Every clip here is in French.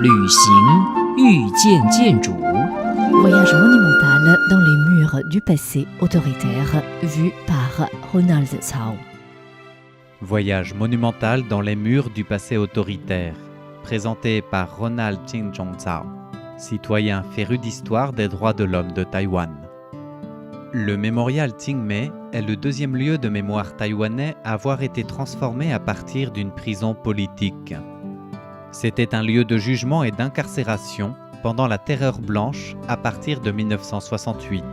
旅行遇见建筑。Voyage monumental dans les murs du passé autoritaire, vu par Ronald Tsao. Voyage monumental dans les murs du passé autoritaire, présenté par Ronald Tsao, citoyen féru d'histoire des droits de l'homme de Taïwan. Le mémorial Qingmei est le deuxième lieu de mémoire taïwanais à avoir été transformé à partir d'une prison politique. C'était un lieu de jugement et d'incarcération pendant la Terreur blanche à partir de 1968.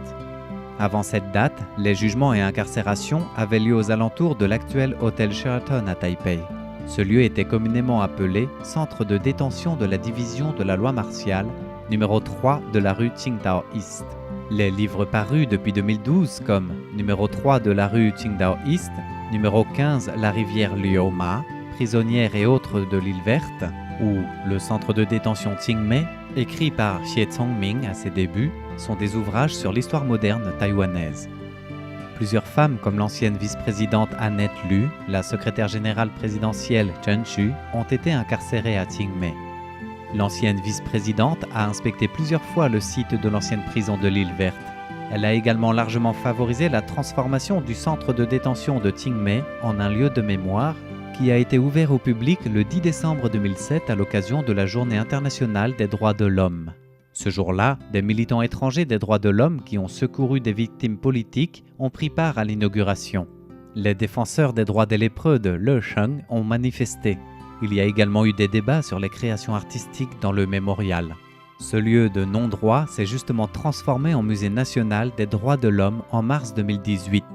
Avant cette date, les jugements et incarcérations avaient lieu aux alentours de l'actuel hôtel Sheraton à Taipei. Ce lieu était communément appelé Centre de détention de la division de la loi martiale, numéro 3 de la rue Qingdao East. Les livres parus depuis 2012 comme numéro 3 de la rue Qingdao East, numéro 15 la rivière Liuoma, prisonnières et autres de l'île verte, ou le centre de détention Qingmei, écrit par Xie Congming à ses débuts, sont des ouvrages sur l'histoire moderne taïwanaise. Plusieurs femmes comme l'ancienne vice-présidente Annette Lu, la secrétaire générale présidentielle Chen Chu, ont été incarcérées à Qingmei. L'ancienne vice-présidente a inspecté plusieurs fois le site de l'ancienne prison de l'île verte. Elle a également largement favorisé la transformation du centre de détention de Qingmei en un lieu de mémoire qui a été ouvert au public le 10 décembre 2007 à l'occasion de la Journée internationale des droits de l'homme. Ce jour-là, des militants étrangers des droits de l'homme qui ont secouru des victimes politiques ont pris part à l'inauguration. Les défenseurs des droits des lépreux de Lesheng ont manifesté. Il y a également eu des débats sur les créations artistiques dans le mémorial. Ce lieu de non-droit s'est justement transformé en musée national des droits de l'homme en mars 2018.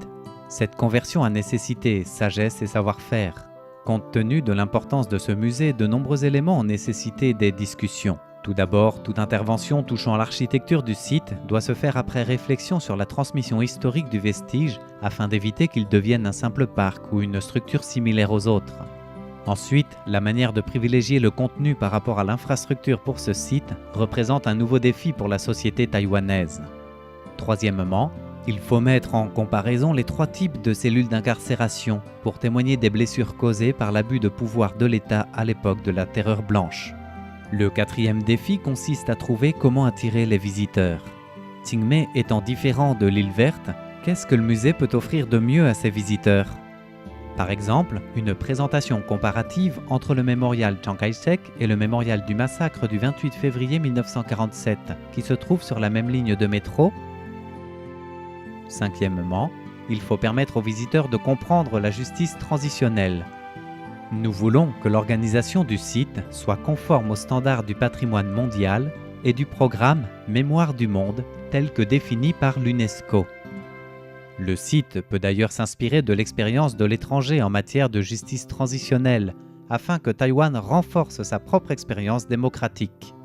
Cette conversion a nécessité sagesse et savoir-faire. Compte tenu de l'importance de ce musée, de nombreux éléments ont nécessité des discussions. Tout d'abord, toute intervention touchant l'architecture du site doit se faire après réflexion sur la transmission historique du vestige afin d'éviter qu'il devienne un simple parc ou une structure similaire aux autres. Ensuite, la manière de privilégier le contenu par rapport à l'infrastructure pour ce site représente un nouveau défi pour la société taïwanaise. Troisièmement, il faut mettre en comparaison les trois types de cellules d'incarcération pour témoigner des blessures causées par l'abus de pouvoir de l'État à l'époque de la Terreur blanche. Le quatrième défi consiste à trouver comment attirer les visiteurs. Qingmei étant différent de l'île verte, qu'est-ce que le musée peut offrir de mieux à ses visiteurs ? Par exemple, une présentation comparative entre le mémorial Chiang Kai-shek et le mémorial du massacre du 28 février 1947, qui se trouve sur la même ligne de métro. Cinquièmement, il faut permettre aux visiteurs de comprendre la justice transitionnelle. Nous voulons que l'organisation du site soit conforme aux standards du patrimoine mondial et du programme Mémoire du monde tel que défini par l'UNESCO. Le site peut d'ailleurs s'inspirer de l'expérience de l'étranger en matière de justice transitionnelle, afin que Taïwan renforce sa propre expérience démocratique.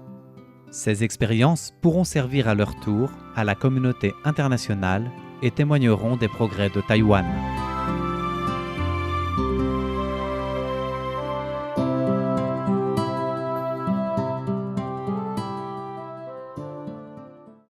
Ces expériences pourront servir à leur tour à la communauté internationale et témoigneront des progrès de Taïwan.